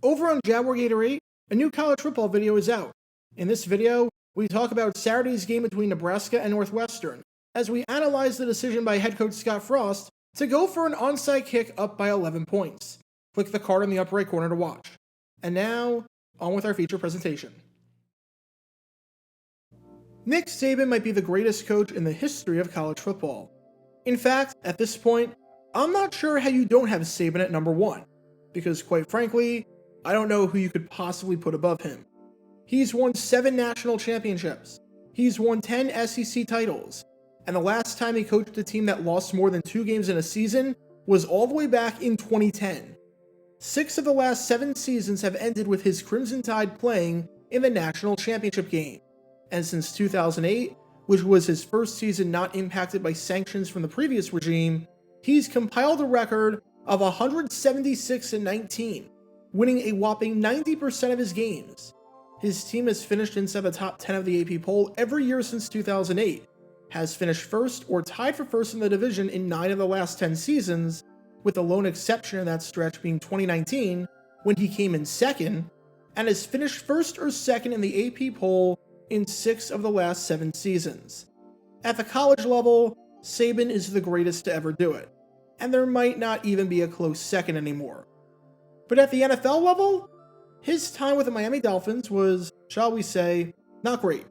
Over on Jaguar Gator 8, a new college football video is out. In this video, we talk about Saturday's game between Nebraska and Northwestern, as we analyze the decision by head coach Scott Frost to go for an onside kick up by 11 points. Click the card in the upper right corner to watch. And now, on with our feature presentation. Nick Saban might be the greatest coach in the history of college football. In fact, at this point, I'm not sure how you don't have Saban at number 1, because quite frankly, I don't know who you could possibly put above him. He's won 7 national championships, he's won 10 SEC titles, and the last time he coached a team that lost more than 2 games in a season was all the way back in 2010. 6 of the last 7 seasons have ended with his Crimson Tide playing in the national championship game, and since 2008, which was his first season not impacted by sanctions from the previous regime, he's compiled a record of 176-19, winning a whopping 90% of his games. His team has finished inside the top 10 of the AP poll every year since 2008, has finished first or tied for first in the division in 9 of the last 10 seasons, with the lone exception in that stretch being 2019, when he came in second, and has finished first or second in the AP poll in 6 of the last 7 seasons. At the college level, Saban is the greatest to ever do it, and there might not even be a close second anymore. But at the NFL level, his time with the Miami Dolphins was, shall we say, not great.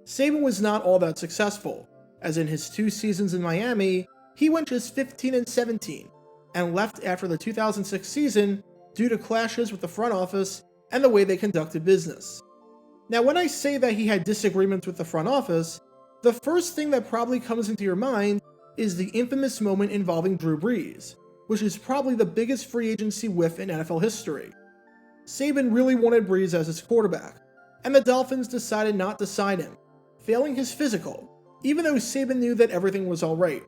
Saban was not all that successful, as in his 2 seasons in Miami, he went just 15-17, and left after the 2006 season due to clashes with the front office and the way they conducted business. Now, when I say that he had disagreements with the front office, the first thing that probably comes into your mind is the infamous moment involving Drew Brees, which is probably the biggest free agency whiff in NFL history. Saban really wanted Brees as his quarterback, and the Dolphins decided not to sign him, failing his physical, even though Saban knew that everything was alright.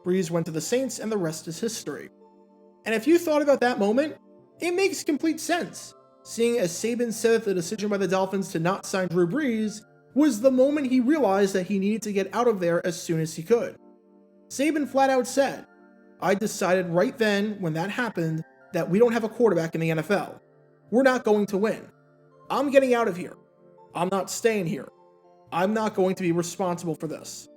Brees went to the Saints and the rest is history. And if you thought about that moment, it makes complete sense, seeing as Saban said that the decision by the Dolphins to not sign Drew Brees was the moment he realized that he needed to get out of there as soon as he could. Saban flat out said, "I decided right then when that happened that we don't have a quarterback in the NFL. We're not going to win. I'm getting out of here. I'm not staying here. I'm not going to be responsible for this."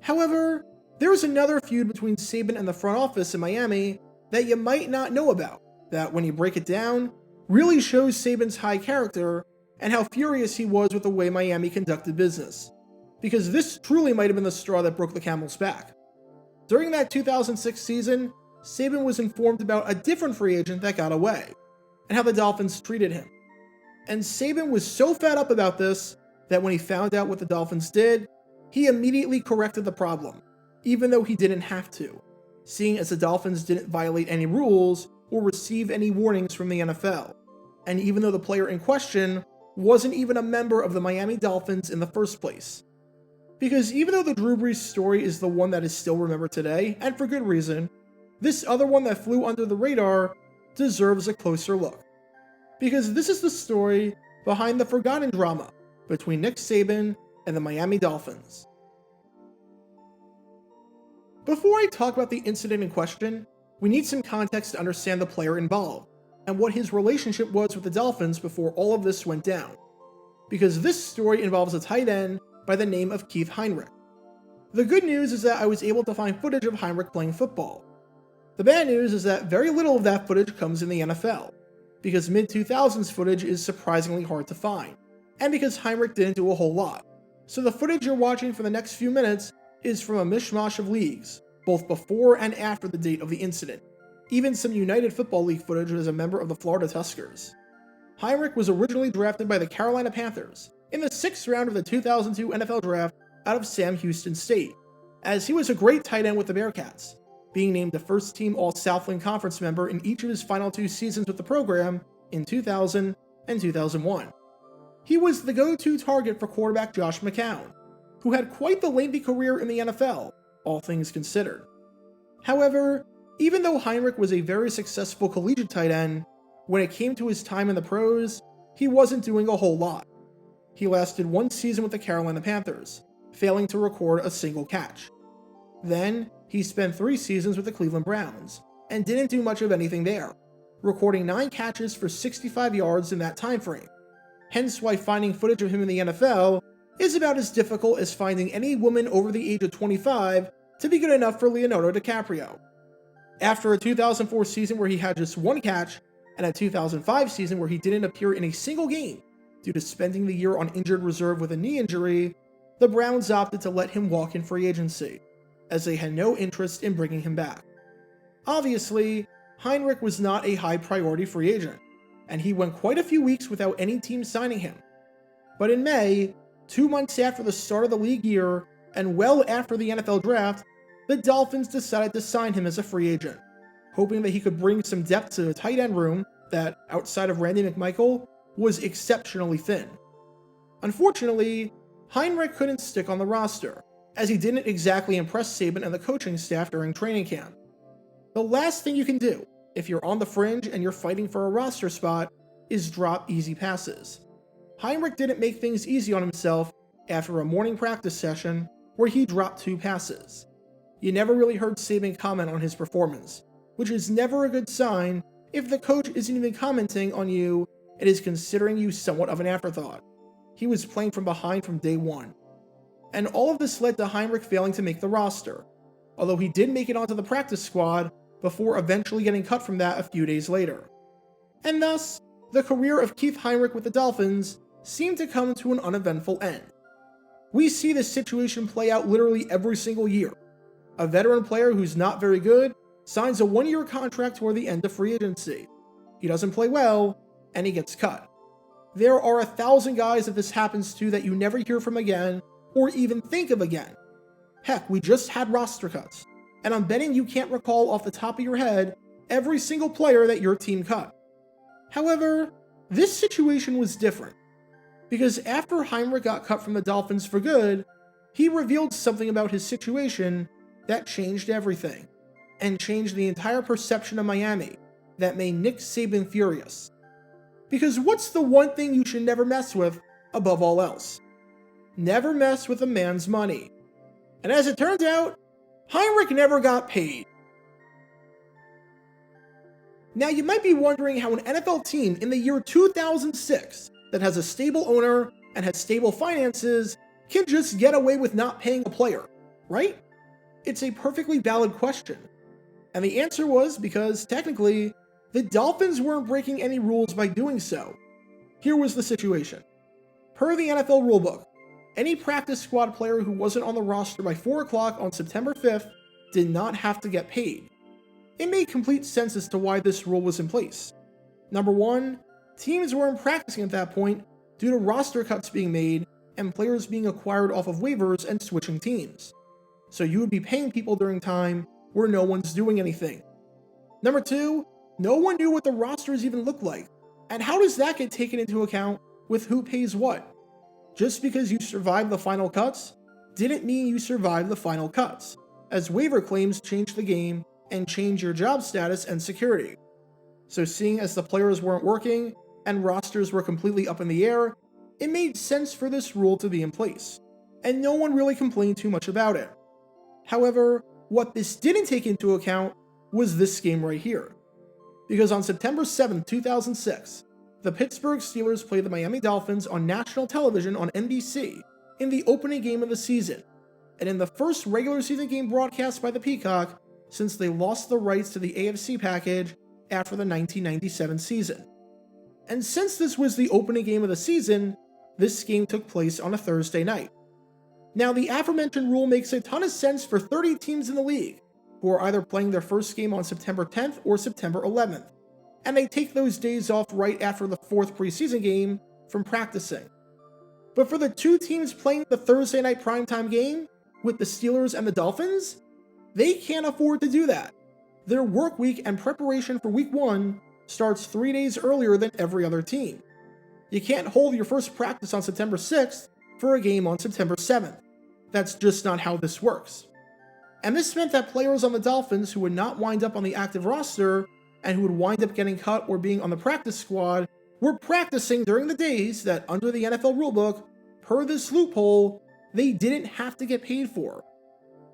However, there is another feud between Saban and the front office in Miami that you might not know about, that when you break it down, really shows Saban's high character and how furious he was with the way Miami conducted business, because this truly might have been the straw that broke the camel's back. During that 2006 season, Saban was informed about a different free agent that got away, and how the Dolphins treated him. And Saban was so fed up about this that when he found out what the Dolphins did, he immediately corrected the problem, even though he didn't have to, seeing as the Dolphins didn't violate any rules or receive any warnings from the NFL, and even though the player in question wasn't even a member of the Miami Dolphins in the first place. Because even though the Drew Brees story is the one that is still remembered today, and for good reason, this other one that flew under the radar deserves a closer look. Because this is the story behind the forgotten drama between Nick Saban and the Miami Dolphins. Before I talk about the incident in question, we need some context to understand the player involved, and what his relationship was with the Dolphins before all of this went down. Because this story involves a tight end by the name of Keith Heinrich. The good news is that I was able to find footage of Heinrich playing football. The bad news is that very little of that footage comes in the NFL, because mid-2000s footage is surprisingly hard to find, and because Heinrich didn't do a whole lot. So the footage you're watching for the next few minutes is from a mishmash of leagues, both before and after the date of the incident. Even some United Football League footage as a member of the Florida Tuskers. Heinrich was originally drafted by the Carolina Panthers in the 6th round of the 2002 NFL Draft out of Sam Houston State, as he was a great tight end with the Bearcats, being named the first-team All-Southland Conference member in each of his final 2 seasons with the program in 2000 and 2001. He was the go-to target for quarterback Josh McCown, who had quite the lengthy career in the NFL, all things considered. However, even though Heinrich was a very successful collegiate tight end, when it came to his time in the pros, he wasn't doing a whole lot. He lasted 1 season with the Carolina Panthers, failing to record a single catch. Then, he spent 3 seasons with the Cleveland Browns, and didn't do much of anything there, recording 9 catches for 65 yards in that time frame. Hence why finding footage of him in the NFL is about as difficult as finding any woman over the age of 25 to be good enough for Leonardo DiCaprio. After a 2004 season where he had just 1 catch, and a 2005 season where he didn't appear in a single game due to spending the year on injured reserve with a knee injury, the Browns opted to let him walk in free agency, as they had no interest in bringing him back. Obviously, Heinrich was not a high priority free agent, and he went quite a few weeks without any team signing him. But in May, 2 months after the start of the league year, and well after the NFL draft, the Dolphins decided to sign him as a free agent, hoping that he could bring some depth to the tight end room that, outside of Randy McMichael, was exceptionally thin. Unfortunately, Heinrich couldn't stick on the roster, as he didn't exactly impress Saban and the coaching staff during training camp. The last thing you can do, if you're on the fringe and you're fighting for a roster spot, is drop easy passes. Heinrich didn't make things easy on himself after a morning practice session where he dropped 2 passes. You never really heard Saban comment on his performance, which is never a good sign if the coach isn't even commenting on you and is considering you somewhat of an afterthought. He was playing from behind from day one. And all of this led to Heinrich failing to make the roster, although he did make it onto the practice squad before eventually getting cut from that a few days later. And thus, the career of Keith Heinrich with the Dolphins seemed to come to an uneventful end. We see this situation play out literally every single year. A veteran player who's not very good signs a 1-year contract toward the end of free agency. He doesn't play well, and he gets cut. There are 1,000 guys that this happens to that you never hear from again, or even think of again. Heck, we just had roster cuts, and I'm betting you can't recall off the top of your head every single player that your team cut. However, this situation was different, because after Heinrich got cut from the Dolphins for good, he revealed something about his situation that changed everything, and changed the entire perception of Miami that made Nick Saban furious. Because what's the one thing you should never mess with above all else? Never mess with a man's money. And as it turns out, Heinrich never got paid. Now you might be wondering how an NFL team in the year 2006 that has a stable owner and has stable finances can just get away with not paying a player, right? It's a perfectly valid question. And the answer was because, technically, the Dolphins weren't breaking any rules by doing so. Here was the situation. Per the NFL rulebook, any practice squad player who wasn't on the roster by 4 o'clock on September 5th did not have to get paid. It made complete sense as to why this rule was in place. Number 1, teams weren't practicing at that point due to roster cuts being made and players being acquired off of waivers and switching teams. So you would be paying people during time where no one's doing anything. Number 2, no one knew what the rosters even looked like. And how does that get taken into account with who pays what? Just because you survived the final cuts didn't mean you survived the final cuts, as waiver claims change the game and change your job status and security. So seeing as the players weren't working and rosters were completely up in the air, it made sense for this rule to be in place, and no one really complained too much about it. However, what this didn't take into account was this game right here. Because on September 7, 2006, the Pittsburgh Steelers played the Miami Dolphins on national television on NBC in the opening game of the season, and in the first regular season game broadcast by the Peacock since they lost the rights to the AFC package after the 1997 season. And since this was the opening game of the season, this game took place on a Thursday night. Now, the aforementioned rule makes a ton of sense for 30 teams in the league, who are either playing their first game on September 10th or September 11th, and they take those days off right after the 4th preseason game from practicing. But for the 2 teams playing the Thursday night primetime game, with the Steelers and the Dolphins, they can't afford to do that. Their work week and preparation for week 1 starts 3 days earlier than every other team. You can't hold your first practice on September 6th for a game on September 7th. That's just not how this works. And this meant that players on the Dolphins who would not wind up on the active roster and who would wind up getting cut or being on the practice squad were practicing during the days that, under the NFL rulebook, per this loophole, they didn't have to get paid for.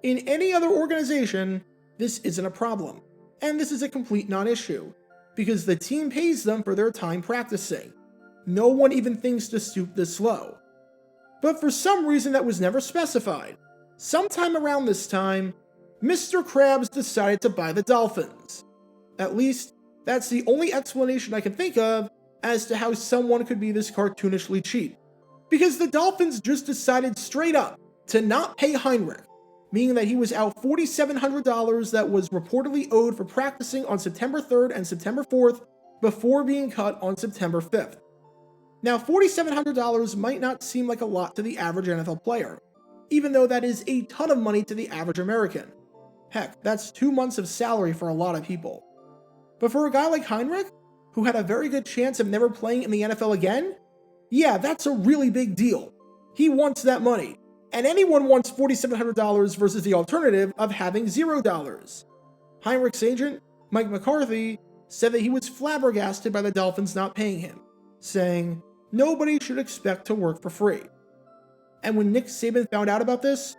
In any other organization, this isn't a problem, and this is a complete non-issue. because the team pays them for their time practicing. No one even thinks to stoop this low. But for some reason that was never specified, sometime around this time, Mr. Krabs decided to buy the Dolphins. At least, that's the only explanation I can think of as to how someone could be this cartoonishly cheap. Because the Dolphins just decided straight up to not pay Heinrich, meaning that he was out $4,700 that was reportedly owed for practicing on September 3rd and September 4th before being cut on September 5th. Now, $4,700 might not seem like a lot to the average NFL player, even though that is a ton of money to the average American. Heck, that's 2 months of salary for a lot of people. But for a guy like Heinrich, who had a very good chance of never playing in the NFL again, yeah, that's a really big deal. He wants that money, and anyone wants $4,700 versus the alternative of having $0. Heinrich's agent, Mike McCarthy, said that he was flabbergasted by the Dolphins not paying him, saying, "Nobody should expect to work for free." And when Nick Saban found out about this,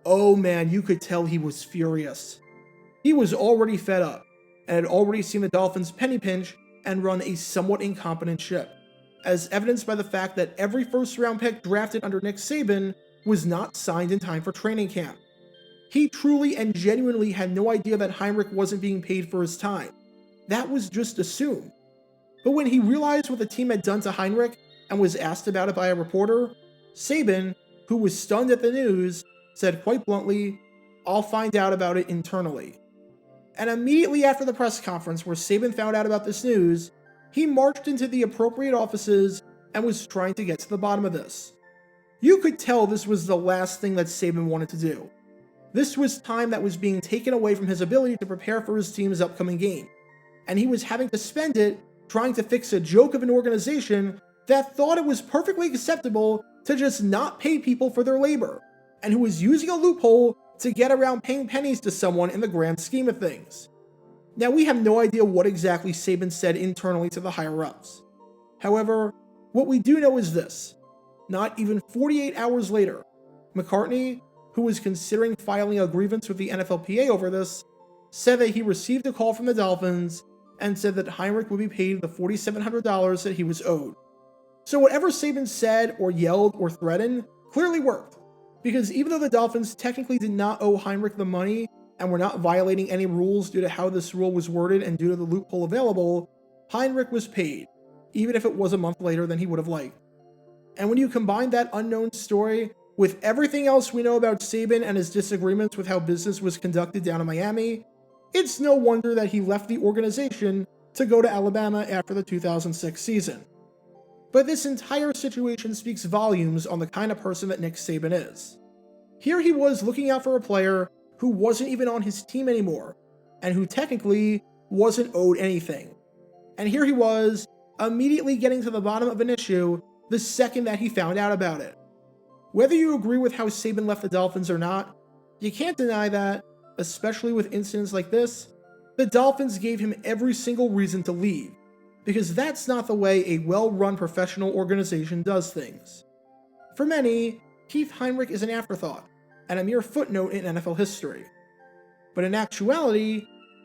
oh man, you could tell he was furious. He was already fed up, and had already seen the Dolphins penny pinch and run a somewhat incompetent ship, as evidenced by the fact that every first-round pick drafted under Nick Saban was not signed in time for training camp. He truly and genuinely had no idea that Heinrich wasn't being paid for his time. That was just assumed. But when he realized what the team had done to Heinrich and was asked about it by a reporter, Saban, who was stunned at the news, said quite bluntly, "I'll find out about it internally." And immediately after the press conference where Saban found out about this news, he marched into the appropriate offices and was trying to get to the bottom of this. You could tell this was the last thing that Saban wanted to do. This was time that was being taken away from his ability to prepare for his team's upcoming game, and he was having to spend it trying to fix a joke of an organization that thought it was perfectly acceptable to just not pay people for their labor, and who was using a loophole to get around paying pennies to someone in the grand scheme of things. Now, we have no idea what exactly Saban said internally to the higher-ups. However, what we do know is this. Not even 48 hours later, McCartney, who was considering filing a grievance with the NFLPA over this, said that he received a call from the Dolphins and said that Heinrich would be paid the $4,700 that he was owed. So whatever Saban said or yelled or threatened clearly worked, because even though the Dolphins technically did not owe Heinrich the money and were not violating any rules due to how this rule was worded and due to the loophole available, Heinrich was paid, even if it was a month later than he would have liked. And when you combine that unknown story with everything else we know about Saban and his disagreements with how business was conducted down in Miami, it's no wonder that he left the organization to go to Alabama after the 2006 season. But this entire situation speaks volumes on the kind of person that Nick Saban is. Here he was looking out for a player who wasn't even on his team anymore, and who technically wasn't owed anything. And here he was, immediately getting to the bottom of an issue the second that he found out about it. Whether you agree with how Saban left the Dolphins or not, you can't deny that, especially with incidents like this, the Dolphins gave him every single reason to leave, because that's not the way a well-run professional organization does things. For many, Keith Heinrich is an afterthought, and a mere footnote in NFL history. But in actuality,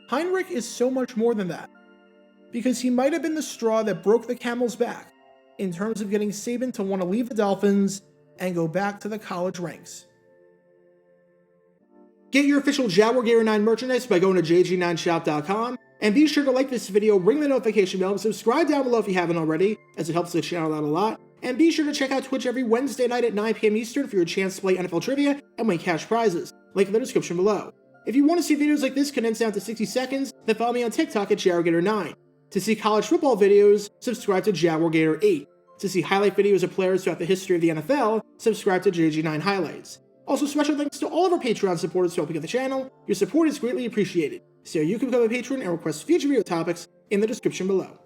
Heinrich is so much more than that, because he might have been the straw that broke the camel's back in terms of getting Saban to want to leave the Dolphins and go back to the college ranks. Get your official Jaguar Gator 9 merchandise by going to jg9shop.com, and be sure to like this video, ring the notification bell, and subscribe down below if you haven't already, as it helps the channel out a lot. And be sure to check out Twitch every Wednesday night at 9 p.m. Eastern for your chance to play NFL trivia and win cash prizes. Link in the description below. If you want to see videos like this condensed down to 60 seconds, then follow me on TikTok at Jaguar Gator 9. To see college football videos, subscribe to Jaguar Gator 8. To see highlight videos of players throughout the history of the NFL, subscribe to JG9 Highlights. Also, special thanks to all of our Patreon supporters for helping out the channel. Your support is greatly appreciated. See how you can become a patron and request future video topics in the description below.